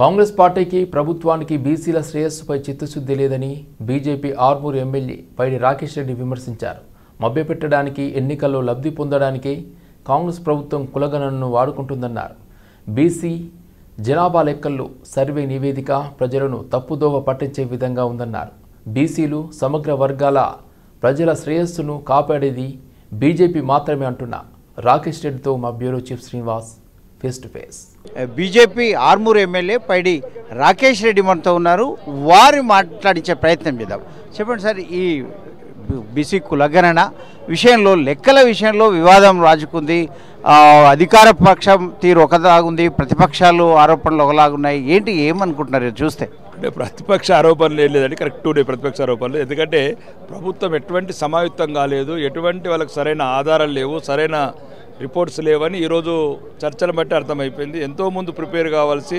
కాంగ్రెస్ పార్టీకి ప్రభుత్వానికి బీసీల శ్రేయస్సుపై చిత్తశుద్ధి లేదని బీజేపీ ఆర్మూరు ఎమ్మెల్యే పైడి రాకేష్ రెడ్డి విమర్శించారు. మభ్యపెట్టడానికి ఎన్నికల్లో లబ్ధి పొందడానికి కాంగ్రెస్ ప్రభుత్వం కులగణనను వాడుకుంటుందన్నారు. బీసీ జనాభా లెక్కల్లో సర్వే నివేదిక ప్రజలను తప్పుదోవ పట్టించే విధంగా ఉందన్నారు. బీసీలు సమగ్ర వర్గాల ప్రజల శ్రేయస్సును కాపాడేది బీజేపీ మాత్రమే అంటున్న రాకేష్ రెడ్డితో మా bureau chief Srinivas face to face. BJP Armur MLA Paidi Rakesh Reddy మనతో ఉన్నారు. వారు మాట్లాడించే ప్రయత్నం చేద్దాం. చెప్పండి సార్, ఈ బీసీ కులగణన విషయంలో లెక్కల విషయంలో వివాదం రాజుకుంది. అధికార పక్షం తీరు ఒకలాగుంది, ప్రతిపక్షాలు ఆరోపణలు ఒకలాగున్నాయి. ఏమనుకుంటున్నారు చూస్తే? అంటే ప్రతిపక్ష ఆరోపణలు లేదండి, కరెక్ట్ ప్రతిపక్ష ఆరోపణలు. ఎందుకంటే ప్రభుత్వం ఎటువంటి సమాయుక్తం కాలేదు, ఎటువంటి వాళ్ళకి సరైన ఆధారాలు లేవు, సరైన రిపోర్ట్స్ లేవని ఈరోజు చర్చలు బట్టి అర్థమైపోయింది. ఎంతో ముందు ప్రిపేర్ కావాల్సి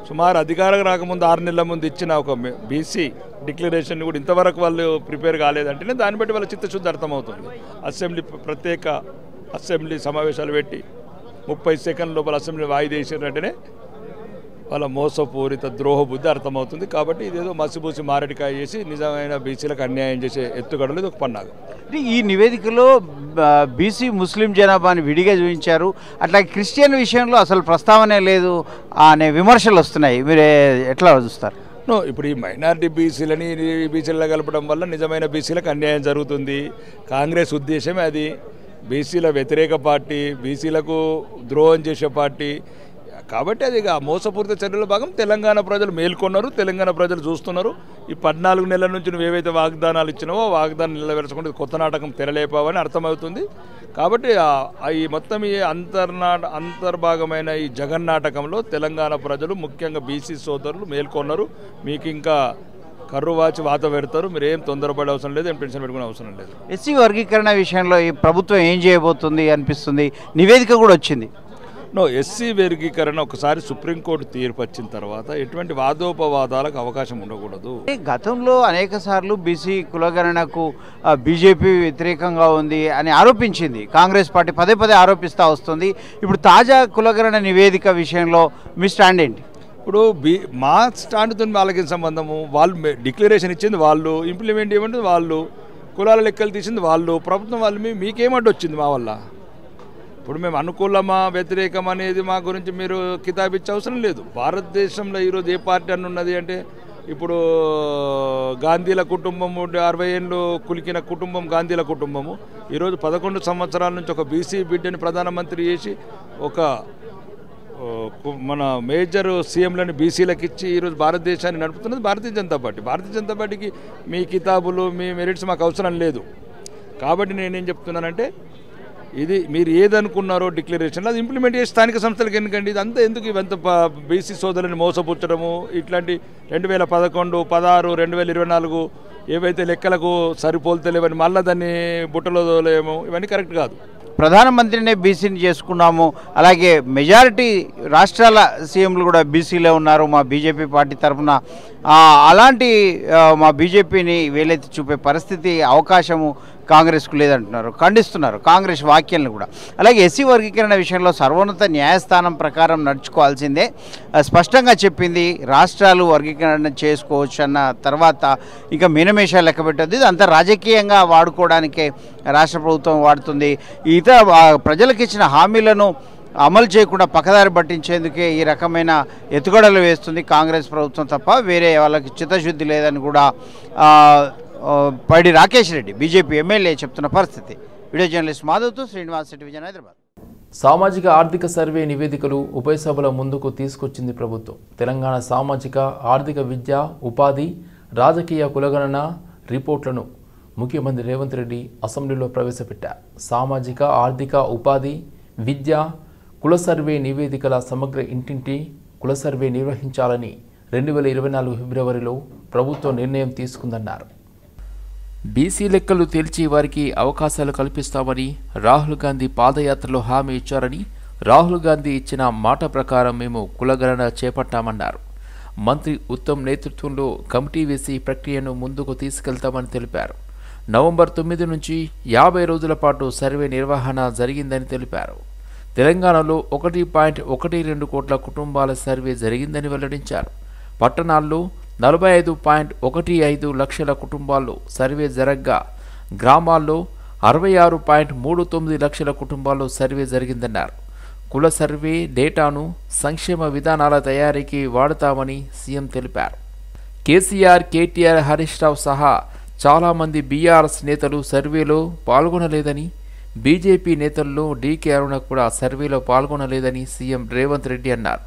సుమారు అధికారం రాకముందు 6 నెలల ముందు ఇచ్చిన ఒక బీసీ డిక్లరేషన్ కూడా ఇంతవరకు వాళ్ళు ప్రిపేర్ కాలేదంటేనే దాన్ని బట్టి వాళ్ళ చిత్తశుద్ధి అర్థమవుతుంది. ప్రత్యేక అసెంబ్లీ సమావేశాలు పెట్టి 30 సెకండ్ల లోపల అసెంబ్లీ వాయిదా వేసినట్టునే వాళ్ళ మోసపూరిత ద్రోహ బుద్ధి అర్థమవుతుంది. కాబట్టి ఇదేదో మసిబూసి మారడికాయ చేసి నిజమైన బీసీలకు అన్యాయం చేసే ఎత్తుగడలు ఇది ఒక పన్నాగం. ఈ నివేదికలో బీసీ ముస్లిం జనాభాని విడిగా చూపించారు, అట్లా క్రిస్టియన్ విషయంలో అసలు ప్రస్తావనే లేదు అనే విమర్శలు వస్తున్నాయి. మీరు ఎట్లా చూస్తారు? ఇప్పుడు ఈ మైనారిటీ బీసీలని బీసీలలో కలపడం వల్ల నిజమైన బీసీలకు అన్యాయం జరుగుతుంది. కాంగ్రెస్ ఉద్దేశమే అది. బీసీల వ్యతిరేక పార్టీ, బీసీలకు ద్రోహం చేసే పార్టీ. కాబట్టి అది మోసపూరిత చర్యల భాగం. తెలంగాణ ప్రజలు మేల్కొన్నారు, తెలంగాణ ప్రజలు చూస్తున్నారు. ఈ 14 నెలల నుంచి నువ్వు ఏవైతే వాగ్దానాలు ఇచ్చినావో వాగ్దానం నిలబెరచకుండా కొత్త నాటకం తెరలేపావని అర్థమవుతుంది. కాబట్టి ఈ మొత్తం ఈ అంతర్భాగమైన ఈ జగన్నాటకంలో తెలంగాణ ప్రజలు ముఖ్యంగా బీసీ సోదరులు మేల్కొన్నారు. మీకు ఇంకా కర్రువాచి వాత పెడతారు. మీరు ఏం తొందరపడే అవసరం లేదు, ఏం టెన్షన్ పెట్టుకునే అవసరం లేదు. ఎస్సీ వర్గీకరణ విషయంలో ఈ ప్రభుత్వం ఏం చేయబోతుంది అనిపిస్తుంది. నివేదిక కూడా వచ్చింది. ఎస్సీ వర్గీకరణ ఒకసారి సుప్రీంకోర్టు తీర్పు వచ్చిన తర్వాత ఎటువంటి వాదోపవాదాలకు అవకాశం ఉండకూడదు. గతంలో అనేక సార్లు బీసీ కులగణనకు బీజేపీ వ్యతిరేకంగా ఉంది అని ఆరోపించింది కాంగ్రెస్ పార్టీ, పదే ఆరోపిస్తూ వస్తుంది. ఇప్పుడు తాజా కులగణన నివేదిక విషయంలో మీ స్టాండ్ ఏంటి? ఇప్పుడు మా స్టాండ్తో వాళ్ళకి సంబంధము. వాళ్ళు డిక్లరేషన్ ఇచ్చింది వాళ్ళు, ఇంప్లిమెంట్ చేయమంటుంది వాళ్ళు, కులాల లెక్కలు తీసింది వాళ్ళు, ప్రభుత్వం వాళ్ళు. మీకేమంటే వచ్చింది మా వల్ల? ఇప్పుడు మేము అనుకూలమా వ్యతిరేకం అనేది మా గురించి మీరు కితాబిచ్చే అవసరం లేదు. భారతదేశంలో ఈరోజు ఏ పార్టీ అని ఉన్నది అంటే ఇప్పుడు గాంధీల కుటుంబము 60 ఏళ్ళు కులికిన కుటుంబం గాంధీల కుటుంబము ఈరోజు 11 సంవత్సరాల నుంచి ఒక బీసీ బిడ్డని ప్రధానమంత్రి చేసి ఒక మన మేజర్ సీఎంలను బీసీలకు ఇచ్చి ఈరోజు భారతదేశాన్ని నడుపుతున్నది భారతీయ జనతా పార్టీ. భారతీయ జనతా పార్టీకి మీ కితాబులు మీ మెరిట్స్ మాకు అవసరం లేదు. కాబట్టి నేనేం చెప్తున్నానంటే ఇది మీరు ఏదనుకున్నారో డిక్లరేషన్ అది ఇంప్లిమెంట్ చేసి స్థానిక సంస్థలకు ఎందుకండి ఇదంతా ఎందుకు? ఇవంతా బీసీ సోదరులను మోసపుచ్చడము, ఇట్లాంటి 2011, 16, 2024 ఏవైతే లెక్కలకు సరిపోలుతలేవని మళ్ళీ దాన్ని బుట్టలో తోలేమో, ఇవన్నీ కరెక్ట్ కాదు. ప్రధానమంత్రినే బీసీని చేసుకున్నాము, అలాగే మెజారిటీ రాష్ట్రాల సీఎంలు కూడా బీసీలో ఉన్నారు మా బీజేపీ పార్టీ తరఫున. అలాంటి మా బీజేపీని వేలెత్తి చూపే పరిస్థితి అవకాశము కాంగ్రెస్కు లేదంటున్నారు, ఖండిస్తున్నారు కాంగ్రెస్ వ్యాఖ్యలను కూడా. అలాగే ఎస్సీ వర్గీకరణ విషయంలో సర్వోన్నత న్యాయస్థానం ప్రకారం నడుచుకోవాల్సిందే స్పష్టంగా చెప్పింది. రాష్ట్రాలు వర్గీకరణ చేసుకోవచ్చు అన్న తర్వాత ఇంకా మీనమేషాలు లెక్క పెట్టద్దు. ఇది అంతా రాజకీయంగా వాడుకోవడానికే రాష్ట్ర ప్రభుత్వం వాడుతుంది. ఇతర ప్రజలకు ఇచ్చిన హామీలను అమలు చేయకుండా పక్కదారి పట్టించేందుకే ఈ రకమైన ఎత్తుగడలు వేస్తుంది కాంగ్రెస్ ప్రభుత్వం తప్ప వేరే వాళ్ళకి చిత్తశుద్ధి లేదని కూడా పైడి రాకేష్ రెడ్డి బీజేపీ ఎమ్మెల్యే చెప్తున్న పరిస్థితి. వీడియో జర్నలిస్ట్ మాధవ్తో శ్రీనివాస్, విజయన్, హైదరాబాద్. సామాజిక ఆర్థిక సర్వే నివేదికలు ఉభయ సభల ముందుకు తీసుకొచ్చింది ప్రభుత్వం. తెలంగాణ సామాజిక ఆర్థిక విద్య, ఉపాధి, రాజకీయ కులగణన రిపోర్ట్లను ముఖ్యమంత్రి రేవంత్ రెడ్డి అసెంబ్లీలో ప్రవేశపెట్టారు. సామాజిక ఆర్థిక ఉపాధి విద్య కుల సర్వే నివేదికల సమగ్ర ఇంటింటి కుల సర్వే నిర్వహించాలని 2024 ఫిబ్రవరిలో ప్రభుత్వం నిర్ణయం తీసుకుందన్నారు. బీసీ లెక్కలు తేల్చి వారికి అవకాశాలు కల్పిస్తామని రాహుల్ గాంధీ పాదయాత్రలో హామీ ఇచ్చారని, రాహుల్ గాంధీ ఇచ్చిన మాట ప్రకారం మేము కులగణన చేపట్టామన్నారు. మంత్రి ఉత్తమ్ నేతృత్వంలో కమిటీ వేసి ప్రక్రియను ముందుకు తీసుకెళ్తామని తెలిపారు. నవంబర్ 9 నుంచి 50 రోజుల పాటు సర్వే నిర్వహణ జరిగిందని తెలిపారు. తెలంగాణలో 1.12 కోట్ల కుటుంబాల సర్వే జరిగిందని వెల్లడించారు. పట్టణాల్లో 45.15 లక్షల కుటుంబాల్లో సర్వే జరగ్గా గ్రామాల్లో 66.39 లక్షల కుటుంబాల్లో సర్వే జరిగిందన్నారు. కుల సర్వే డేటాను సంక్షేమ విధానాల తయారీకి వాడతామని సీఎం తెలిపారు. కేసీఆర్, కేటీఆర్, హరీష్ రావు సహా చాలామంది బీఆర్ఎస్ నేతలు సర్వేలో పాల్గొనలేదని, బీజేపీ నేతల్లో డీకే అరుణ కూడా సర్వేలో పాల్గొనలేదని సీఎం రేవంత్ రెడ్డి అన్నారు.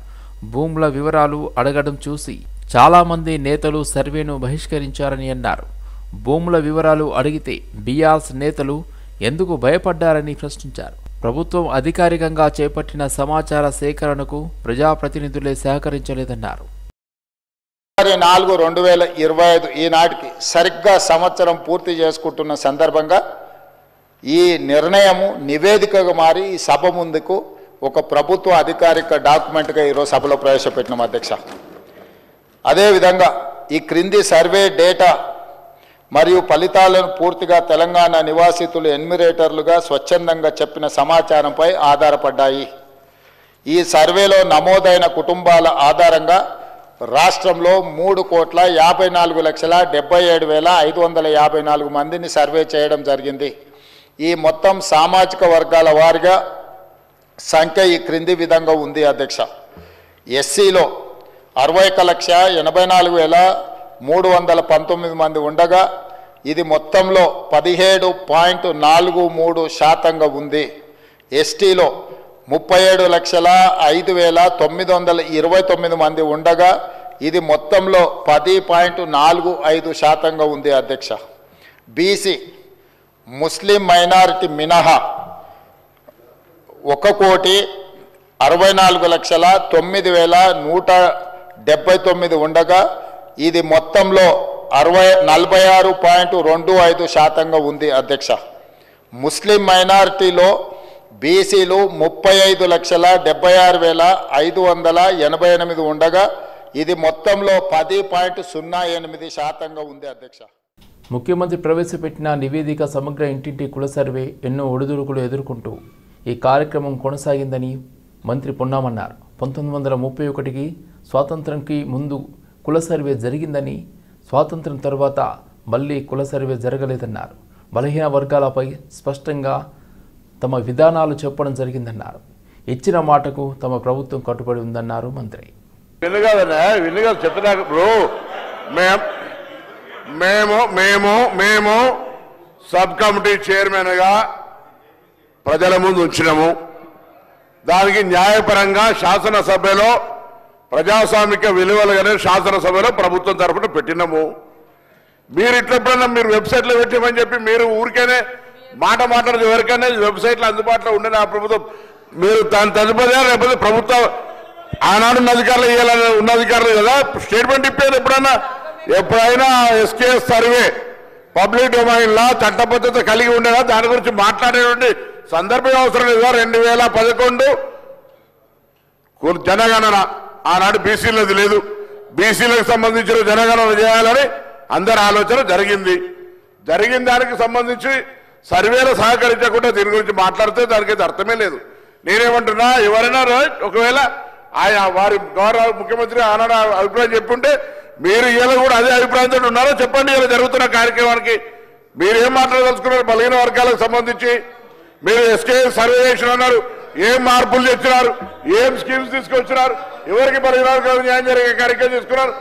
భూముల వివరాలు అడగడం చూసి చాలామంది నేతలు సర్వేను బహిష్కరించారని అన్నారు. భూముల వివరాలు అడిగితే బీఆర్ఎస్ నేతలు ఎందుకు భయపడ్డారని ప్రశ్నించారు. ప్రభుత్వం అధికారికంగా చేపట్టిన సమాచార సేకరణకు ప్రజాప్రతినిధులే సహకరించలేదన్నారు. 4/2025 ఈనాటికి సరిగ్గా సంవత్సరం పూర్తి చేసుకుంటున్న సందర్భంగా ఈ నిర్ణయము నివేదికగా మారి ఈ సభ ముందుకు ఒక ప్రభుత్వ అధికారిక డాక్యుమెంట్గా ఈరోజు సభలో ప్రవేశపెట్టినాం అధ్యక్ష. అదేవిధంగా ఈ క్రింది సర్వే డేటా మరియు ఫలితాలను పూర్తిగా తెలంగాణ నివాసితులు ఎన్యూమరేటర్లుగా స్వచ్ఛందంగా చెప్పిన సమాచారంపై ఆధారపడ్డాయి. ఈ సర్వేలో నమోదైన కుటుంబాల ఆధారంగా రాష్ట్రంలో 3,54,77,554 మందిని సర్వే చేయడం జరిగింది. ఈ మొత్తం సామాజిక వర్గాల వారిగా సంఖ్య ఈ క్రింది విధంగా ఉంది అధ్యక్ష. ఎస్సీలో 61,84,319 మంది ఉండగా ఇది మొత్తంలో 17.43% ఉంది. ఎస్టీలో 37,05,929 మంది ఉండగా ఇది మొత్తంలో 10.45% ఉంది అధ్యక్ష. బీసీ ముస్లిం మైనారిటీ మినహా 1,64,09,179 ఉండగా ఇది మొత్తంలో 46.25% ఉంది అధ్యక్ష. ముస్లిం మైనారిటీలో బీసీలు 35,76,588 ఉండగా ఇది మొత్తంలో 10.08% ఉంది అధ్యక్ష. ముఖ్యమంత్రి ప్రవేశపెట్టిన నివేదిక సమగ్ర ఇంటింటి కుల సర్వే ఎన్నో ఒడిదుడుకులు ఎదుర్కొంటూ ఈ కార్యక్రమం కొనసాగిందని మంత్రి పొన్నామన్నారు. 1931కి స్వాతంత్రంకి ముందు కుల సర్వే జరిగిందని, స్వాతంత్రం తర్వాత మళ్ళీ కుల సర్వే జరగలేదన్నారు. బలహీన వర్గాలపై స్పష్టంగా తమ విధానాలు చెప్పడం జరిగిందన్నారు. ఇచ్చిన మాటకు తమ ప్రభుత్వం కట్టుబడి ఉందన్నారు మంత్రి. మేము సబ్ కమిటీ చైర్మన్గా ప్రజల ముందు ఉంచినాము. దానికి న్యాయపరంగా శాసనసభలో ప్రజాస్వామిక విలువలుగానే శాసనసభలో ప్రభుత్వం తరఫున పెట్టినాము. మీరు ఇట్లప్పుడన్నా మీరు వెబ్సైట్లో పెట్టామని చెప్పి మీరు ఊరికేనే మాట్లాడదు. ఎవరికైనా వెబ్సైట్లో అందుబాటులో ఉండే ఆ ప్రభుత్వం మీరు దాని తదుపరి లేకపోతే ప్రభుత్వం ఆనాడు ఉన్న అధికారులు ఇవ్వాలని ఉన్న అధికారులు కదా స్టేట్మెంట్ ఇప్పేది. ఎప్పుడైనా ఎస్కేఎస్ సర్వే పబ్లిక్ డొమైన్లా చట్టబద్ధత కలిగి ఉండేదా దాని గురించి మాట్లాడేటువంటి సందర్భం అవసరం లేదా? 2011 జనగణన ఆనాడు బీసీలది లేదు. బీసీలకు సంబంధించిన జనగణన చేయాలని అందరి ఆలోచన జరిగింది. దానికి సంబంధించి సర్వేలు సహకరించకుండా దీని గురించి మాట్లాడితే దానికైతే అర్థమే లేదు. నేనేమంటున్నా, ఎవరైనా ఒకవేళ ఆయా వారి గౌరవ ముఖ్యమంత్రి ఆనాడు అభిప్రాయం చెప్పుంటే మీరు ఇలా కూడా అదే అభిప్రాయంతో ఉన్నారో చెప్పండి. ఇలా జరుగుతున్న కార్యక్రమానికి మీరు ఏం మాట్లాడదలుచుకున్నారు? బలహీన వర్గాలకు సంబంధించి మీరు ఎస్కే సర్వే చేసినారు, ఏం మార్పులు తెచ్చినారు, ఏం స్కీమ్స్ తీసుకొచ్చినారు, ఎవరికి బలహీన వర్గాలకు న్యాయం జరిగే కార్యక్రమం తీసుకున్నారు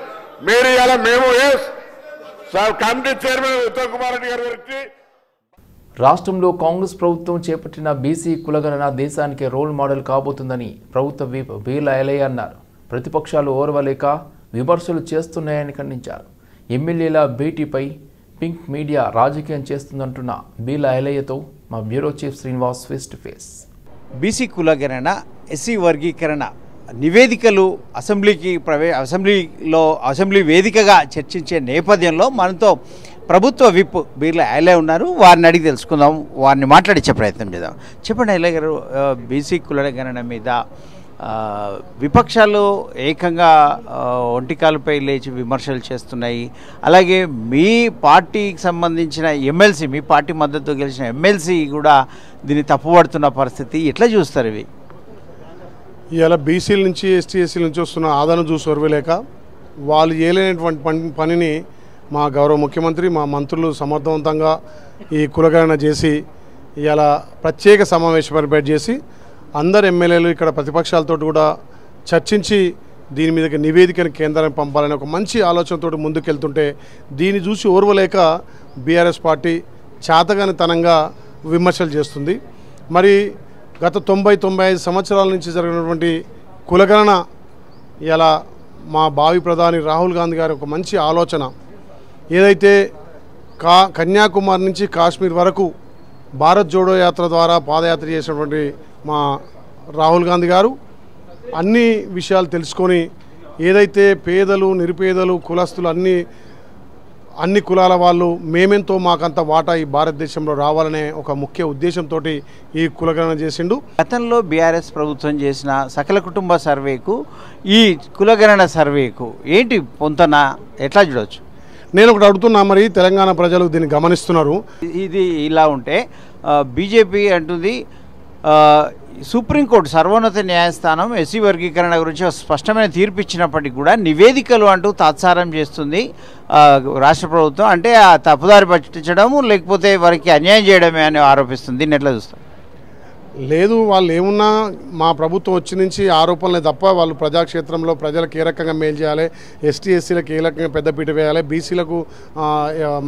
మీరు. ఇలా మేము కమిటీ చైర్మన్ ఉత్తమ్ కుమార్ రెడ్డి గారి గురించి రాష్ట్రంలో కాంగ్రెస్ ప్రభుత్వం చేపట్టిన బీసీ కులగణన దేశానికి రోల్ మోడల్ కాబోతుందని ప్రభుత్వ విప్ బీలా ఎలయ్య అన్నారు. ప్రతిపక్షాలు ఓర్వలేక విమర్శలు చేస్తున్నాయని ఖండించారు. ఎమ్మెల్యేల భేటీపై పింక్ మీడియా రాజకీయం చేస్తుందంటున్న బీలా ఎలయ్యతో మా bureau chief Srinivas face to face. BC కులగణన, ఎస్సీ వర్గీకరణ నివేదికలు అసెంబ్లీ వేదికగా చర్చించే నేపథ్యంలో మనతో ప్రభుత్వ విప్ బీర్లా ఎలయ్య ఉన్నారు. వారిని అడిగి తెలుసుకుందాం, వారిని మాట్లాడించే ప్రయత్నం చేద్దాం. చెప్పండి ఎలయ్య గారు, బీసీ కులగణన మీద విపక్షాలు ఏకంగా ఒంటికాలపై లేచి విమర్శలు చేస్తున్నాయి. అలాగే మీ పార్టీకి సంబంధించిన ఎమ్మెల్సీ, మీ పార్టీ మద్దతు గెలిచిన ఎమ్మెల్సీ కూడా దీన్ని తప్పుపడుతున్న పరిస్థితి. ఎట్లా చూస్తారు ఇవి? ఇవాళ బీసీల నుంచి ఎస్టీ ఎస్సీల నుంచి వస్తున్న ఆదరణ చూసి ఓర్వలేక వాళ్ళు చేయలేనటువంటి పనిని మా గౌరవ ముఖ్యమంత్రి మా మంత్రులు సమర్థవంతంగా ఈ కులగణన చేసి ఇవాళ ప్రత్యేక సమావేశం ఏర్పాటు చేసి అందరు ఎమ్మెల్యేలు ఇక్కడ ప్రతిపక్షాలతో కూడా చర్చించి దీని మీదకి నివేదికను కేంద్రానికి పంపాలని ఒక మంచి ఆలోచనతో ముందుకెళ్తుంటే దీన్ని చూసి ఓర్వలేక బీఆర్ఎస్ పార్టీ చాతగానితనంగా విమర్శలు చేస్తుంది. మరి గత 90-95 సంవత్సరాల నుంచి జరిగినటువంటి కులగణన ఇలా మా భావి ప్రధాని రాహుల్ గాంధీ గారి ఒక మంచి ఆలోచన ఏదైతే కన్యాకుమారి నుంచి కాశ్మీర్ వరకు భారత్ జోడో యాత్ర ద్వారా పాదయాత్ర చేసినటువంటి మా రాహుల్ గాంధీ గారు అన్ని విషయాలు తెలుసుకొని ఏదైతే పేదలు నిరుపేదలు కులస్తులు అన్ని కులాల వాళ్ళు మేమెంతో మాకంత వాటా ఈ భారతదేశంలో రావాలనే ఒక ముఖ్య ఉద్దేశంతో ఈ కులగణన చేసిండు. గతంలో బీఆర్ఎస్ ప్రభుత్వం చేసిన సకల కుటుంబ సర్వేకు ఈ కులగణన సర్వేకు ఏంటి పొంతన ఎట్లా చూడవచ్చు? నేను ఒకటి అడుగుతున్నా, మరి తెలంగాణ ప్రజలు దీన్ని గమనిస్తున్నారు. ఇది ఇలా ఉంటే బీజేపీ అంటుంది సుప్రీంకోర్టు సర్వోన్నత న్యాయస్థానం ఎస్సీ వర్గీకరణ గురించి స్పష్టమైన తీర్పు ఇచ్చినప్పటికీ కూడా నివేదికలు అంటూ తాత్సారం చేస్తుంది రాష్ట్ర ప్రభుత్వం. అంటే ఆ తప్పుదారి పట్టించడము లేకపోతే వారికి అన్యాయం చేయడమే అని ఆరోపిస్తుంది. దీన్ని ఎట్లా చూస్తారు? లేదు, వాళ్ళు ఏమున్నా మా ప్రభుత్వం వచ్చి నుంచి ఆరోపణలే తప్ప వాళ్ళు ప్రజాక్షేత్రంలో ప్రజలకు ఏ రకంగా మేలు చేయాలి, ఎస్టీ ఎస్సీలకు ఏ రకంగా పెద్దపీట వేయాలి, బీసీలకు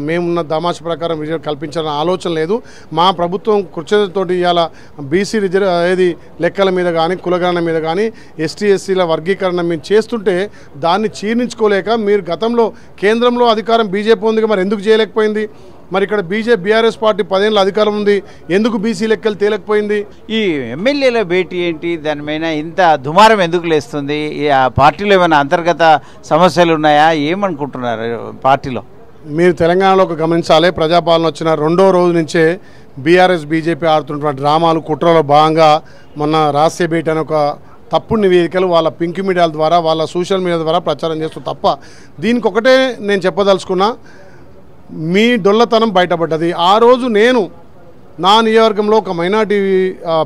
మేమున్న దమాష ప్రకారం రిజర్వ్ కల్పించాలన్న ఆలోచన లేదు. మా ప్రభుత్వం కృతజ్ఞతతోటి ఇవాళ బీసీ ఏది లెక్కల మీద కానీ కులగణన మీద కానీ ఎస్టీ ఎస్సీల వర్గీకరణ మేము చేస్తుంటే దాన్ని చీర్నించుకోలేక మీరు గతంలో కేంద్రంలో అధికారం బీజేపీ ఉంది, మరి ఎందుకు చేయలేకపోయింది? మరి ఇక్కడ బీఆర్ఎస్ పార్టీ 10 ఏళ్ళ అధికారం ఉంది, ఎందుకు బీసీ లెక్కలు తేలేకపోయింది? ఈ ఎమ్మెల్యేల భేటీ ఏంటి, దాని మీద ఇంత దుమారం ఎందుకు లేస్తుంది? ఆ పార్టీలో ఏమైనా అంతర్గత సమస్యలు ఉన్నాయా? ఏమనుకుంటున్నారు పార్టీలో? మీరు తెలంగాణలో గమనించాలి, ప్రజాపాలన వచ్చిన 2వ రోజు నుంచే బీఆర్ఎస్ బీజేపీ ఆడుతున్నటువంటి డ్రామాలు కుట్రలో భాగంగా మొన్న రహస్య భేటీ అని ఒక తప్పుడు నివేదికలు వాళ్ళ పింక్ మీడియాల ద్వారా వాళ్ళ సోషల్ మీడియా ద్వారా ప్రచారం చేస్తూ తప్ప దీనికి ఒకటే నేను చెప్పదలుచుకున్నా, మీ డొల్లతనం బయటపడ్డది. ఆ రోజు నేను నా నియోజకవర్గంలో ఒక మైనార్టీ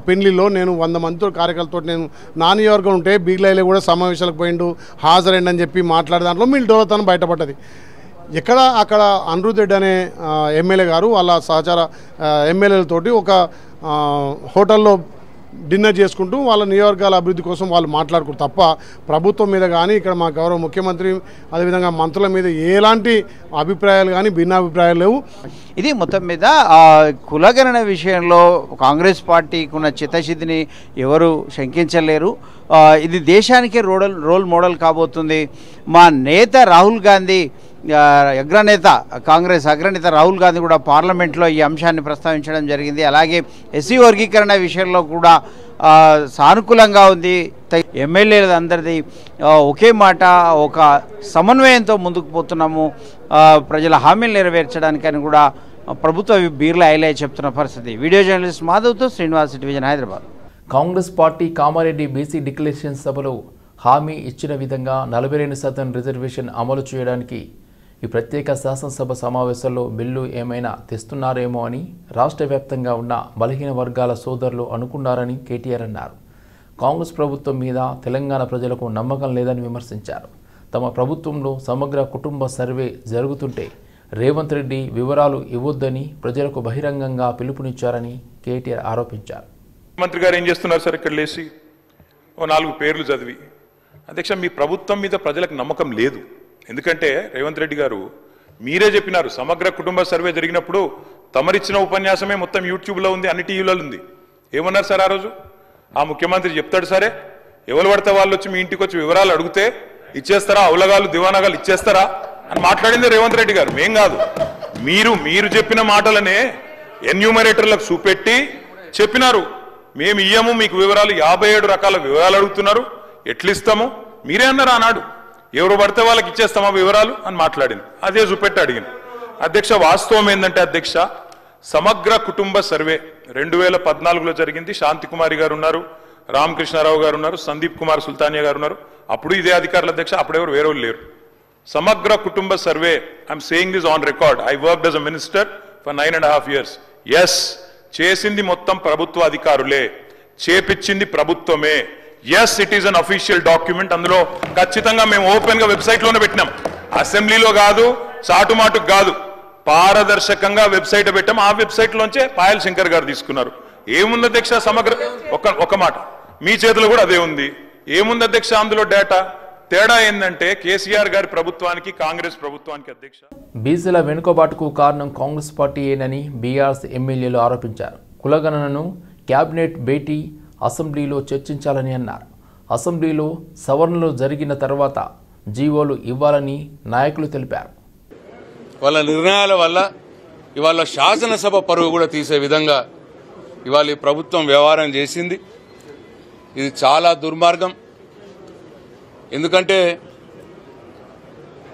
పెళ్లిలో నేను 100 మందితో కార్యకర్తలతో నేను నా నియోజకవర్గం ఉంటే బీగ్లైలో కూడా సమావేశాలకు పోయిండు హాజరైండి అని చెప్పి మాట్లాడే దాంట్లో మీ డొల్లతనం బయటపడ్డది. అక్కడ అనిరుద్ రెడ్డి అనే ఎమ్మెల్యే గారు వాళ్ళ సహచార ఎమ్మెల్యేలతోటి ఒక హోటల్లో డిన్నర్ చేసుకుంటూ వాళ్ళ నియోజకవర్గాల అభివృద్ధి కోసం వాళ్ళు మాట్లాడుకుంటారు తప్ప ప్రభుత్వం మీద కానీ ఇక్కడ మా గౌరవ ముఖ్యమంత్రి అదేవిధంగా మంత్రుల మీద ఎలాంటి అభిప్రాయాలు కానీ భిన్నాభిప్రాయాలు లేవు. ఇది మొత్తం మీద కులగణన విషయంలో కాంగ్రెస్ పార్టీకి ఉన్న చిత్తశుద్ధిని ఎవరు శంకించలేరు. ఇది దేశానికే రోల్ మోడల్ కాబోతుంది. మా నేత రాహుల్ గాంధీ కాంగ్రెస్ అగ్రనేత రాహుల్ గాంధీ కూడా పార్లమెంట్లో ఈ అంశాన్ని ప్రస్తావించడం జరిగింది. అలాగే ఎస్సీ వర్గీకరణ విషయంలో కూడా సానుకూలంగా ఉంది. ఎమ్మెల్యేలందరిది ఒకే మాట, ఒక సమన్వయంతో ముందుకు పోతున్నాము ప్రజల హామీలు నెరవేర్చడానికి అని కూడా ప్రభుత్వ బీర్ల హైలైట్ చెప్తున్న పరిస్థితి. వీడియో జర్నలిస్ట్ మాధవ్తో Srinivas, division, Hyderabad. Congress party Kamareddy BC declaration సభలో హామీ ఇచ్చిన విధంగా 42% రిజర్వేషన్ అమలు చేయడానికి ఈ ప్రత్యేక శాసనసభ సమావేశంలో బిల్లు ఏమైనా తెస్తున్నారేమో అని రాష్ట్ర వ్యాప్తంగా ఉన్న బలహీన వర్గాల సోదరులు అనుకున్నారని కేటీఆర్ అన్నారు. కాంగ్రెస్ ప్రభుత్వం మీద తెలంగాణ ప్రజలకు నమ్మకం లేదని విమర్శించారు. తమ ప్రభుత్వంలో సమగ్ర కుటుంబ సర్వే జరుగుతుంటే రేవంత్ రెడ్డి వివరాలు ఇవ్వొద్దని ప్రజలకు బహిరంగంగా పిలుపునిచ్చారని కేటీఆర్ ఆరోపించారు. మంత్రి గారు ఏం చేస్తున్నారు సార్? ఇక్కడ లేచి 4 పేర్లు చదివి, అధ్యక్ష మీ ప్రభుత్వం మీద ప్రజలకు నమ్మకం లేదు. ఎందుకంటే రేవంత్ రెడ్డి గారు మీరే చెప్పినారు, సమగ్ర కుటుంబ సర్వే జరిగినప్పుడు తమరిచ్చిన ఉపన్యాసమే మొత్తం యూట్యూబ్లో ఉంది, అన్ని టీవీలలో ఉంది. ఏమన్నారు సార్ ఆ రోజు? ఆ ముఖ్యమంత్రి చెప్తాడు సరే, ఎవరు పడితే వాళ్ళు వచ్చి మీ ఇంటికి వచ్చి వివరాలు అడిగితే ఇచ్చేస్తారా, అవలగాలు దివానాగాలు ఇచ్చేస్తారా అని మాట్లాడింది రేవంత్ రెడ్డి గారు, మేం కాదు. మీరు చెప్పిన మాటలనే ఎన్యూమరేటర్లకు చూపెట్టి చెప్పినారు, మేము ఇయ్యము మీకు వివరాలు, 57 రకాల వివరాలు అడుగుతున్నారు, ఎట్లిస్తాము? మీరే అన్నారు ఆనాడు, ఎవరు పడితే వాళ్ళకి ఇచ్చేస్తామా వివరాలు అని మాట్లాడింది. అదే చూపెట్టి అడిగింది. అధ్యక్ష వాస్తవం ఏంటంటే అధ్యక్ష, సమగ్ర కుటుంబ సర్వే 2014లో జరిగింది. శాంతికుమారి గారు ఉన్నారు, రామకృష్ణారావు గారు ఉన్నారు, సందీప్ కుమార్ సుల్తానియా గారు ఉన్నారు. అప్పుడు ఇదే అధికారులు అధ్యక్ష, అప్పుడెవరు వేరే లేరు. సమగ్ర కుటుంబ survey, I'm saying this on record, I worked as a minister for 9.5 years. Yes, చేసింది మొత్తం ప్రభుత్వ అధికారులే, చేపించింది ప్రభుత్వమే. Yes it is an official document. అందులో ఖచ్చితంగా మేము ఓపెన్ గా వెబ్సైట్ లోనే పెట్టినాం, అసెంబ్లీలో కాదు, చాటుమాటుకు కాదు, పారదర్శకంగా వెబ్సైట్ పెట్టాం. ఆ వెబ్సైట్ లోంచే పాయల్ శంకర్ గారు తీసుకున్నారు. ఏముంది అధ్యక్ష సమగ్ర ఒక మాట మీ చేతిలో కూడా అదే ఉంది. ఏముంది అధ్యక్ష అందులో డేటా? తేడా ఏంటంటే కేసీఆర్ గారి ప్రభుత్వానికి కాంగ్రెస్ ప్రభుత్వానికి అధ్యక్ష బీసీల వెనుకబాటుకు కారణం కాంగ్రెస్ పార్టీ ఏనని బీఆర్ఎస్ ఎమ్మెల్యేలు ఆరోపించారు. కులగణనను క్యాబినెట్ భేటీ అసెంబ్లీలో చర్చించాలని అన్నారు. అసెంబ్లీలో సవరణలు జరిగిన తర్వాత జీవోలు ఇవ్వాలని నాయకులు తెలిపారు. వాళ్ళ నిర్ణయాల వల్ల ఇవాళ శాసనసభ పరువు కూడా తీసే విధంగా ఇవాళ ఈ ప్రభుత్వం వ్యవహారం చేసింది. ఇది చాలా దుర్మార్గం. ఎందుకంటే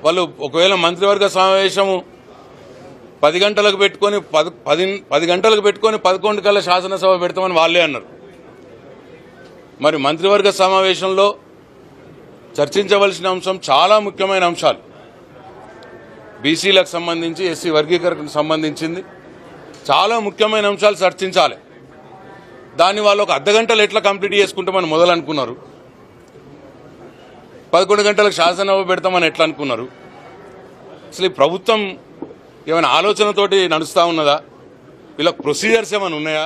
వాళ్ళు ఒకవేళ మంత్రివర్గ సమావేశము 10 గంటలకు పెట్టుకొని 10 గంటలకు పెట్టుకొని 11 కల్లా శాసనసభ పెడతామని వాళ్ళే అన్నారు. మరి మంత్రివర్గ సమావేశంలో చర్చించవలసిన అంశం చాలా ముఖ్యమైన అంశాలు, బీసీలకు సంబంధించి ఎస్సీ వర్గీకరణకు సంబంధించింది చాలా ముఖ్యమైన అంశాలు చర్చించాలి. దాన్ని వాళ్ళు ఒక అర్ధగంటలు ఎట్లా కంప్లీట్ చేసుకుంటామని మొదలనుకున్నారు, 11 గంటలకు శాసనసభ పెడతామని ఎట్లా అనుకున్నారు. అసలు ఈ ప్రభుత్వం ఏమైనా ఆలోచనతోటి నడుస్తూ ఉన్నదా? వీళ్ళకి ప్రొసీజర్స్ ఏమైనా ఉన్నాయా?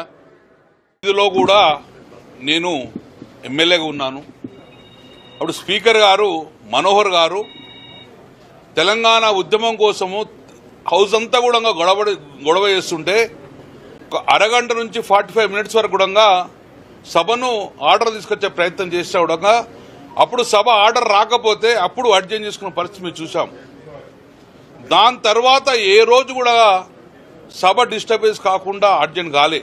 ఇందులో కూడా నేను ఎమ్మెల్యేగా ఉన్నాను. అప్పుడు స్పీకర్ గారు మనోహర్ గారు తెలంగాణ ఉద్యమం కోసము హౌస్ అంతా కూడా గొడవ చేస్తుంటే ఒక అరగంట నుంచి 45 మినిట్స్ వరకు కూడా సభను ఆర్డర్ తీసుకొచ్చే ప్రయత్నం చేసే కూడా అప్పుడు సభ ఆర్డర్ రాకపోతే అప్పుడు అడ్జస్ట్ చేసుకున్న పరిస్థితి మేము చూసాం. దాని తర్వాత ఏ రోజు కూడా సభ డిస్టర్బెన్స్ కాకుండా అడ్జెంట్ కాలే.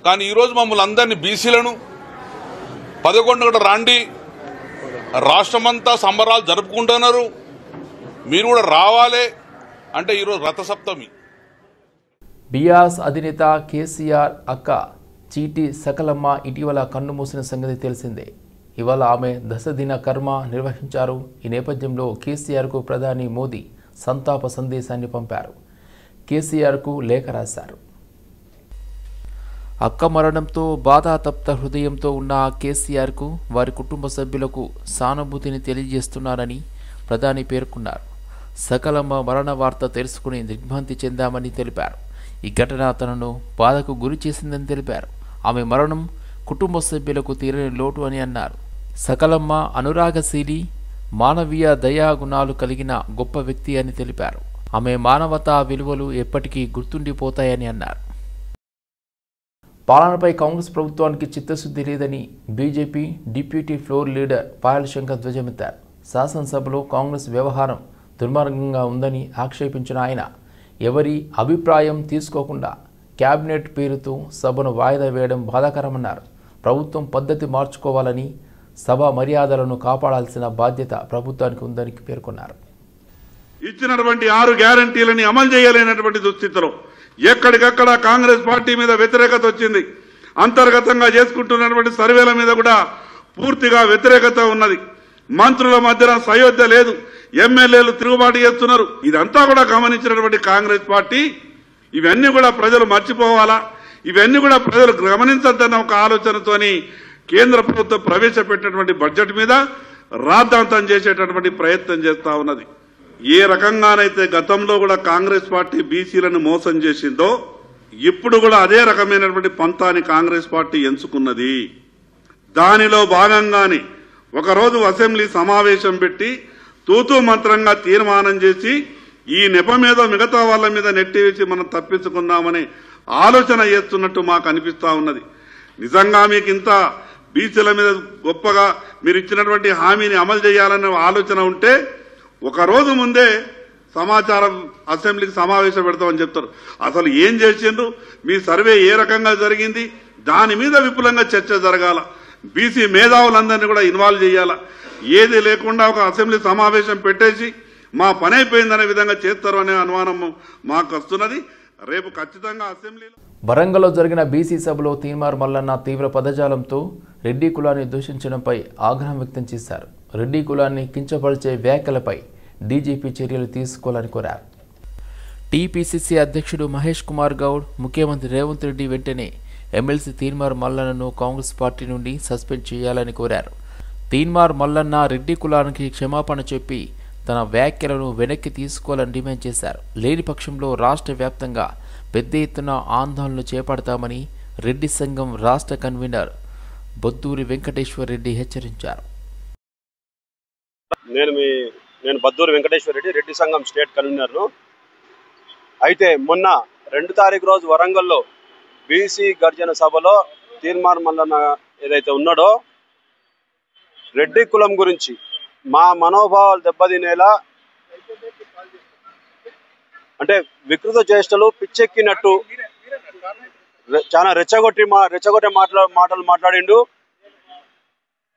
కానీ ఈరోజు మమ్మల్ని అందరినీ బీసీలను 11 గంటలు రండి, రాష్ట్రమంతా సంబరాలు జరుపుకుంటున్నారు, మీరు కూడా రావాలి అంటే ఈరోజు రథసప్తమి. బీఆర్ఎస్ అధినేత కేసీఆర్ అక్క చీటి సకలమ్మ ఇటీవల కన్నుమూసిన సంగతి తెలిసిందే. ఇవాళ ఆమె దశదిన కర్మ నిర్వహించారు. ఈ నేపథ్యంలో కేసీఆర్కు ప్రధాని మోదీ సంతాప సందేశాన్ని పంపారు. కేసీఆర్కు లేఖ రాశారు. అక్క మరణంతో బాధాతప్త హృదయంతో ఉన్న కేసీఆర్కు వారి కుటుంబ సభ్యులకు సానుభూతిని తెలియజేస్తున్నారని ప్రధాని పేర్కొన్నారు. సకలమ్మ మరణ వార్త తెలుసుకుని దిగ్భ్రాంతి చెందామని తెలిపారు. ఈ ఘటన తనను బాధకు గురి చేసిందని తెలిపారు. ఆమె మరణం కుటుంబ సభ్యులకు తీరని లోటు అని అన్నారు. సకలమ్మ అనురాగశీలి, మానవీయ దయా గుణాలు కలిగిన గొప్ప వ్యక్తి అని తెలిపారు. ఆమె మానవతా విలువలు ఎప్పటికీ గుర్తుండిపోతాయని అన్నారు. పాలనపై కాంగ్రెస్ ప్రభుత్వానికి చిత్తశుద్ధి లేదని BJP deputy floor leader Payal Shankar ధ్వజమెత్తారు. శాసనసభలో కాంగ్రెస్ వ్యవహారం దుర్మార్గంగా ఉందని ఆక్షేపించిన ఆయన ఎవరి అభిప్రాయం తీసుకోకుండా క్యాబినెట్ పేరుతో సభను వాయిదా వేయడం బాధాకరమన్నారు. ప్రభుత్వం పద్ధతి మార్చుకోవాలని, సభ మర్యాదలను కాపాడాల్సిన బాధ్యత ప్రభుత్వానికి ఉందని పేర్కొన్నారు. ఇచ్చినటువంటి 6 గ్యారంటీలని అమలు చేయలేనటువంటి దుస్థితిలో ఎక్కడికక్కడ కాంగ్రెస్ పార్టీ మీద వ్యతిరేకత వచ్చింది. అంతర్గతంగా చేసుకుంటున్నటువంటి సర్వేల మీద కూడా పూర్తిగా వ్యతిరేకత ఉన్నది. మంత్రుల మధ్యన సయోధ్య లేదు, ఎమ్మెల్యేలు తిరుగుబాటు చేస్తున్నారు. ఇదంతా కూడా గమనించినటువంటి కాంగ్రెస్ పార్టీ ఇవన్నీ కూడా ప్రజలు మర్చిపోవాలా, ఇవన్నీ కూడా ప్రజలు గమనించద్దన్న ఒక ఆలోచనతోని కేంద్ర ప్రభుత్వం ప్రవేశపెట్టినటువంటి బడ్జెట్ మీద రాద్ధాంతం చేసేటటువంటి ప్రయత్నం చేస్తా ఉన్నది. ఏ రకంగానైతే గతంలో కూడా కాంగ్రెస్ పార్టీ బీసీలను మోసం చేసిందో ఇప్పుడు కూడా అదే రకమైనటువంటి పంతాన్ని కాంగ్రెస్ పార్టీ ఎంచుకున్నది. దానిలో భాగంగానే ఒకరోజు అసెంబ్లీ సమావేశం పెట్టి తూతూ మంత్రంగా తీర్మానం చేసి ఈ నెప మీద మిగతా వాళ్ళ మీద నెట్టివేసి మనం తప్పించుకుందామని ఆలోచన చేస్తున్నట్టు మాకు అనిపిస్తా ఉన్నది. నిజంగా మీకు ఇంత బీసీల మీద గొప్పగా మీరు ఇచ్చినటువంటి హామీని అమలు చేయాలనే ఆలోచన ఉంటే ఒక రోజు ముందే సమాచారం అసెంబ్లీకి సమావేశం పెడతామని చెప్తారు. అసలు ఏం చేసిండ్రు, మీ సర్వే ఏ రకంగా జరిగింది, దాని మీద విపులంగా చర్చ జరగాల, బీసీ మేధావులందరినీ కూడా ఇన్వాల్వ్ చేయాల. ఏది లేకుండా ఒక అసెంబ్లీ సమావేశం పెట్టేసి మా పని అయిపోయిందనే విధంగా చేస్తారు అనే అనుమానం మాకు వస్తున్నది. రేపు ఖచ్చితంగా అసెంబ్లీలో వరంగల్లో జరిగిన బీసీ సభలో తీన్మార్ మల్లన్న తీవ్ర పదజాలంతో రెడ్డి కులాన్ని దూషించడంపై ఆగ్రహం వ్యక్తం చేశారు. రెడ్డి కులాన్ని కించపరిచే వ్యాఖ్యలపై డీజీపీ చర్యలు తీసుకోవాలని కోరారు. టీపీసీసీ అధ్యక్షుడు మహేష్ కుమార్ గౌడ్ ముఖ్యమంత్రి రేవంత్ రెడ్డి వెంటనే ఎమ్మెల్సీ తీన్మార్ మల్లన్నను కాంగ్రెస్ పార్టీ నుండి సస్పెండ్ చేయాలని కోరారు. తీన్మార్ మల్లన్న రెడ్డి కులానికి క్షమాపణ చెప్పి తన వ్యాఖ్యలను వెనక్కి తీసుకోవాలని డిమాండ్ చేశారు. లేని పక్షంలో రాష్ట్ర వ్యాప్తంగా పెద్ద ఎత్తున ఆందోళనలు చేపడతామని రెడ్డి సంఘం రాష్ట్ర కన్వీనర్ బొద్దూరి వెంకటేశ్వర్ రెడ్డి హెచ్చరించారు. నేను బద్దూరి వెంకటేశ్వర రెడ్డి, రెడ్డి సంఘం స్టేట్ కన్వీనర్ను. అయితే మొన్న 2 తారీఖు రోజు వరంగల్లో బీసీ గర్జన సభలో తీన్మార్ మల్లన్న ఏదైతే ఉన్నాడో రెడ్డి కులం గురించి మా మనోభావాలు దెబ్బతినేలా అంటే వికృత చేష్టలు పిచ్చెక్కినట్టు చాలా రెచ్చగొట్టే మాటలు మాట్లాడిండు.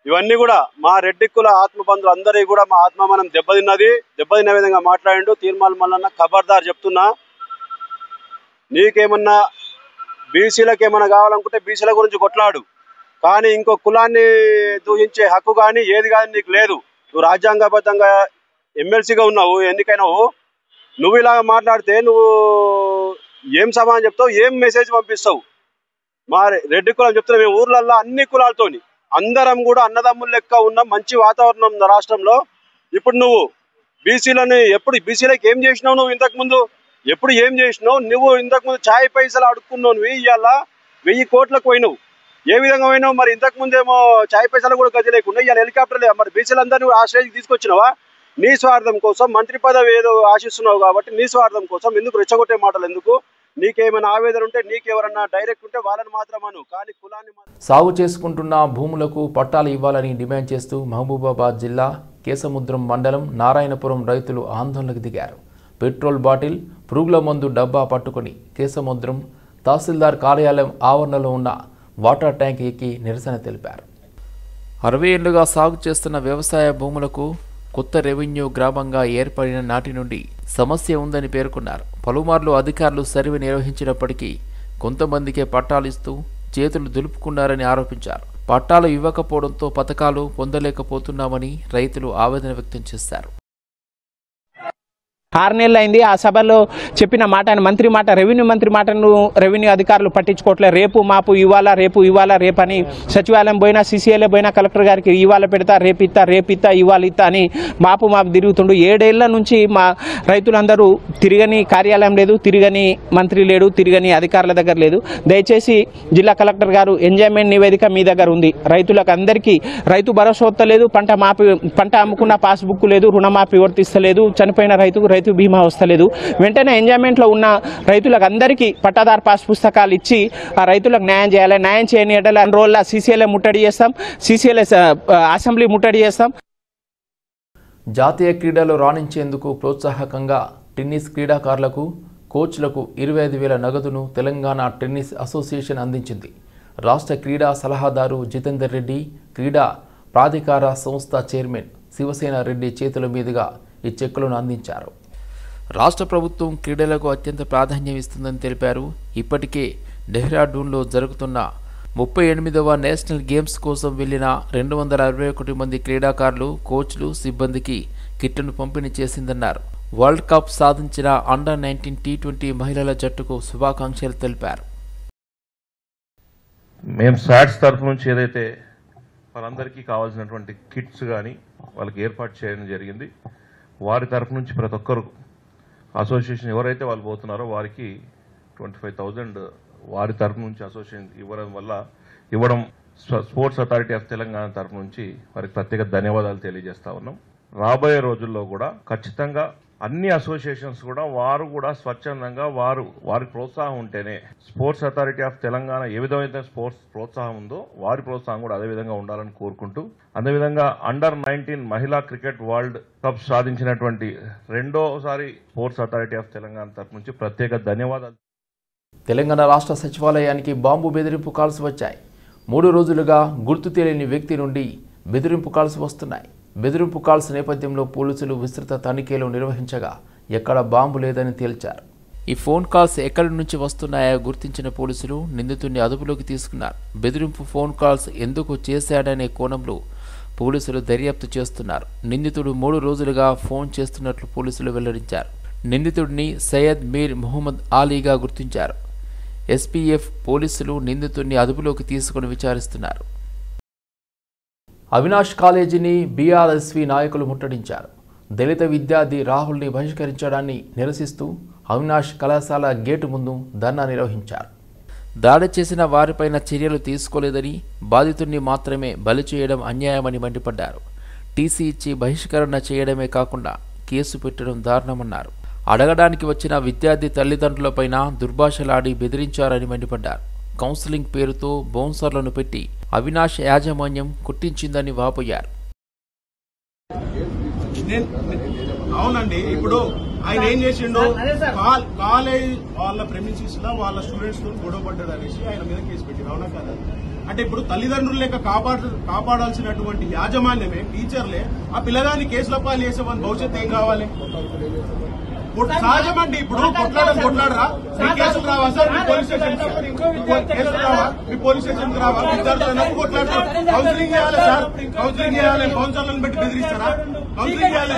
ఇవన్నీ కూడా మా రెడ్డి కుల ఆత్మబంధువులు అందరికీ కూడా మా ఆత్మమానం దెబ్బతిన్న విధంగా మాట్లాడిండు. తీన్మార్ మల్లన్న ఖబర్దార్ చెప్తున్నా, నీకేమన్నా బీసీలకు ఏమన్నా కావాలనుకుంటే బీసీల గురించి కొట్లాడు, కానీ ఇంకో కులాన్ని దూషించే హక్కు కానీ ఏది కానీ నీకు లేదు. నువ్వు రాజ్యాంగబద్ధంగా ఎమ్మెల్సీగా ఉన్నావు, ఎన్నికైనావు. నువ్వు ఇలా మాట్లాడితే నువ్వు ఏం సమాధానం చెప్తావు, ఏం మెసేజ్ పంపిస్తావు? మా రెడ్డి కులం చెప్తున్నా, మేము ఊర్లల్లో అన్ని కులాలతోని అందరం కూడా అన్నదమ్ముల లెక్క ఉన్న మంచి వాతావరణం రాష్ట్రంలో. ఇప్పుడు నువ్వు బీసీలకు ఏం చేసినావు? నువ్వు ఇంతకుముందు ఎప్పుడు ఏం చేసినావు? నువ్వు ఇంతకుముందు ఛాయ్ పైసలు అడుక్కున్నావు, నువ్వు ఇవాళ 1000 కోట్లకు పోయినావు. ఏ విధంగా పోయినావు? మరి ఇంతకుముందేమో ఛాయ్ పైసలు కూడా గతి లేకుండా ఇవాళ హెలికాప్టర్లే. మరి బీసీలందరినీ ఆ స్టేజ్కి తీసుకొచ్చినావా? నీ స్వార్థం కోసం, మంత్రి పదవి ఏదో ఆశిస్తున్నావు కాబట్టి నీ స్వార్థం కోసం ఎందుకు రెచ్చగొట్టే మాటలు ఎందుకు? నీకేమైనా ఆవేదన ఉంటే, నీకెవరన్నా డైరెక్ట్ ఉంటే వాళ్ళని మాత్రమను, కానీ కులాన్ని సాగు చేసుకుంటున్న భూములకు పట్టాలు ఇవ్వాలని డిమాండ్ చేస్తూ మహబూబాబాద్ జిల్లా కేసముద్రం మండలం నారాయణపురం రైతులు ఆందోళనకు దిగారు. పెట్రోల్ బాటిల్, పురుగుల మందు డబ్బా పట్టుకుని కేసముద్రం తహసీల్దార్ కార్యాలయం ఆవరణలో ఉన్న వాటర్ ట్యాంక్ ఎక్కి నిరసన తెలిపారు. 60 ఏళ్లుగా సాగు చేస్తున్న వ్యవసాయ భూములకు కొత్త రెవెన్యూ గ్రామంగా ఏర్పడిన నాటి నుండి సమస్య ఉందని పేర్కొన్నారు. పలుమార్లు అధికారులు సర్వే నిర్వహించినప్పటికీ కొంతమందికే పట్టాలు ఇస్తూ చేతులు దులుపుకున్నారని ఆరోపించారు. పట్టాలు ఇవ్వకపోవడంతో పథకాలు పొందలేకపోతున్నామని రైతులు ఆవేదన వ్యక్తం చేశారు. 6 నెలలు అయింది. ఆ సభలో చెప్పిన మాటను రెవెన్యూ మంత్రి మాటను రెవెన్యూ అధికారులు పట్టించుకోవట్లేదు. రేపు మాపు ఇవ్వాలా, రేపని సచివాలయం పోయినా, సీసీఎల్ఏ పోయినా కలెక్టర్ గారికి ఇవాళ పెడతా, రేపు ఇత్తా, ఇవాళ ఇత్తా అని మాపు తిరుగుతుండు. 7 ఏళ్ల నుంచి మా రైతులందరూ తిరగని కార్యాలయం లేదు, తిరగని మంత్రి లేడు, తిరగని అధికారుల దగ్గర లేదు. దయచేసి జిల్లా కలెక్టర్ గారు ఎంజాయ్మెంట్ నివేదిక మీ దగ్గర ఉంది. రైతులకు అందరికీ రైతు భరోసా వస్తలేదు, పంట అమ్ముకున్న పాస్బుక్ లేదు, రుణమాఫీ వర్తిస్తలేదు, చనిపోయిన రైతు బీమా వస్తలేదు. వెంటనే ఎంజాయ్మెంట్లో ఉన్న రైతులకు అందరికీ పట్టాదారు పాస్ పుస్తకాలు ఇచ్చి ఆ రైతులకు న్యాయం చేయాలి. న్యాయం చేయని ఎడల రోజుల సీసీఎల్ఏ ముట్టడి చేస్తాం, సీసీఎల్ఏ అసెంబ్లీ ముట్టడి చేస్తాం. జాతీయ క్రీడలో రాణించేందుకు ప్రోత్సాహకంగా టెన్నిస్ క్రీడాకారులకు, కోచ్లకు 25,000 నగదును తెలంగాణ టెన్నిస్ అసోసియేషన్ అందించింది. రాష్ట్ర క్రీడా సలహాదారు జితేందర్ రెడ్డి, క్రీడా ప్రాధికార సంస్థ చైర్మన్ శివసేన రెడ్డి చేతుల మీదుగా ఈ చెక్కులను అందించారు. రాష్ట్ర ప్రభుత్వం క్రీడలకు అత్యంత ప్రాధాన్యం ఇస్తుందని తెలిపారు. ఇప్పటికే డెహ్రాడూన్లో జరుగుతున్న 38వ నేషనల్ గేమ్స్ కోసం వెళ్లిన 261 మంది క్రీడాకారులు, కోచ్లు, సిబ్బందికి కిట్లను పంపిణీ చేసిందన్నారు. వరల్డ్ కప్ సాధించిన అండర్-19 T20 మహిళల జట్టుకు శుభాకాంక్షలు తెలిపారు. మేము సాట్స్ తరఫు నుంచి ఏదైతే వాళ్ళందరికీ కావాల్సినటువంటి కిట్స్ కానీ వాళ్ళకి ఏర్పాటు చేయడం జరిగింది. వారి తరఫు నుంచి ప్రతి ఒక్కరు అసోసియేషన్ ఎవరైతే వాళ్ళు పోతున్నారో వారికి 25,000 వారి తరఫు నుంచి అసోసియేషన్ ఇవ్వడం స్పోర్ట్స్ అథారిటీ ఆఫ్ తెలంగాణ తరఫు నుంచి వారికి ప్రత్యేక ధన్యవాదాలు తెలియజేస్తా ఉన్నాం. రాబోయే రోజుల్లో కూడా ఖచ్చితంగా అన్ని అసోసియేషన్స్ కూడా వారు కూడా స్వచ్ఛందంగా వారి ప్రోత్సాహం ఉంటేనే స్పోర్ట్స్ అథారిటీ ఆఫ్ తెలంగాణ ఏ విధమైన స్పోర్ట్స్ ప్రోత్సాహం ఉందో వారి ప్రోత్సాహం కూడా అదే విధంగా ఉండాలని కోరుకుంటూ, అదేవిధంగా అండర్-19 మహిళా క్రికెట్ వరల్డ్ కప్ సాధించినటువంటి రెండోసారి స్పోర్ట్స్ అథారిటీ ఆఫ్ తెలంగాణ తరఫు నుంచి ప్రత్యేక ధన్యవాదాలు. తెలంగాణ రాష్ట్ర సచివాలయానికి బాంబు బెదిరింపు కాల్స్ వచ్చాయి. 3 రోజులుగా గుర్తు తెలియని వ్యక్తి నుండి బెదిరింపు కాల్స్ వస్తున్నాయి. బెదిరింపు కాల్స్ నేపథ్యంలో పోలీసులు విస్తృత తనిఖీలు నిర్వహించగా ఎక్కడ బాంబు లేదని తేల్చారు. ఈ ఫోన్ కాల్స్ ఎక్కడి నుంచి వస్తున్నాయో గుర్తించిన పోలీసులు నిందితుడిని అదుపులోకి తీసుకున్నారు. బెదిరింపు ఫోన్ కాల్స్ ఎందుకు చేశాడనే కోణంలో పోలీసులు దర్యాప్తు చేస్తున్నారు. నిందితుడు 3 రోజులుగా ఫోన్ చేస్తున్నట్లు పోలీసులు వెల్లడించారు. నిందితుడిని సయ్యద్ మీర్ మొహమ్మద్ ఆలీగా గుర్తించారు. ఎస్పీఎఫ్ పోలీసులు నిందితుడిని అదుపులోకి తీసుకుని విచారిస్తున్నారు. అవినాష్ కాలేజీని బీఆర్ఎస్వీ నాయకులు ముట్టడించారు. దళిత విద్యార్థి రాహుల్ని బహిష్కరించడాన్ని నిరసిస్తూ అవినాష్ కళాశాల గేటు ముందు ధర్నా నిర్వహించారు. దాడి చేసిన వారిపైన చర్యలు తీసుకోలేదని, బాధితుడిని మాత్రమే బలి చేయడం అన్యాయమని మండిపడ్డారు. టీసీ ఇచ్చి బహిష్కరణ చేయడమే కాకుండా కేసు పెట్టడం దారుణమన్నారు. అడగడానికి వచ్చిన విద్యార్థి తల్లిదండ్రులపైన దుర్భాషలాడి బెదిరించారని మండిపడ్డారు. కౌన్సిలింగ్ పేరుతో బౌన్సర్లను పెట్టి అవినాష్ యాజమాన్యం కుట్టించిందని వాపోయారు. అవునండి, ఇప్పుడు ఆయన ఏం చేసిండు, కాలేజ్ వాళ్ళ ప్రెమిసెస్ లో వాళ్ళ స్టూడెంట్స్ తో గొడవ పడ్డాడు అనేసి ఆయన మీద కేసు పెట్టారు. అవునా కదా? అంటే ఇప్పుడు తల్లిదండ్రులు లేక కాపాడాల్సినటువంటి యాజమాన్యమే, టీచర్లే ఆ పిల్లగాని కేసుల పాలు చేసే వాళ్ళ భవిష్యత్తు ఏం కావాలి? సహజమండి. ఇప్పుడు కొట్లాడరా మీ కేసులు రావా సార్? మీ పోలీస్ స్టేషన్ కేసులు రావా? మీ పోలీస్ స్టేషన్ రావా? విద్యార్థులకు కొట్లాడతారు. కౌన్సిలింగ్ చేయాలి సార్, కౌన్సిలింగ్ చేయాలి. కౌన్సిలర్లను పెట్టి బెదిరిస్తారా? కౌన్సిలింగ్ చేయాలి.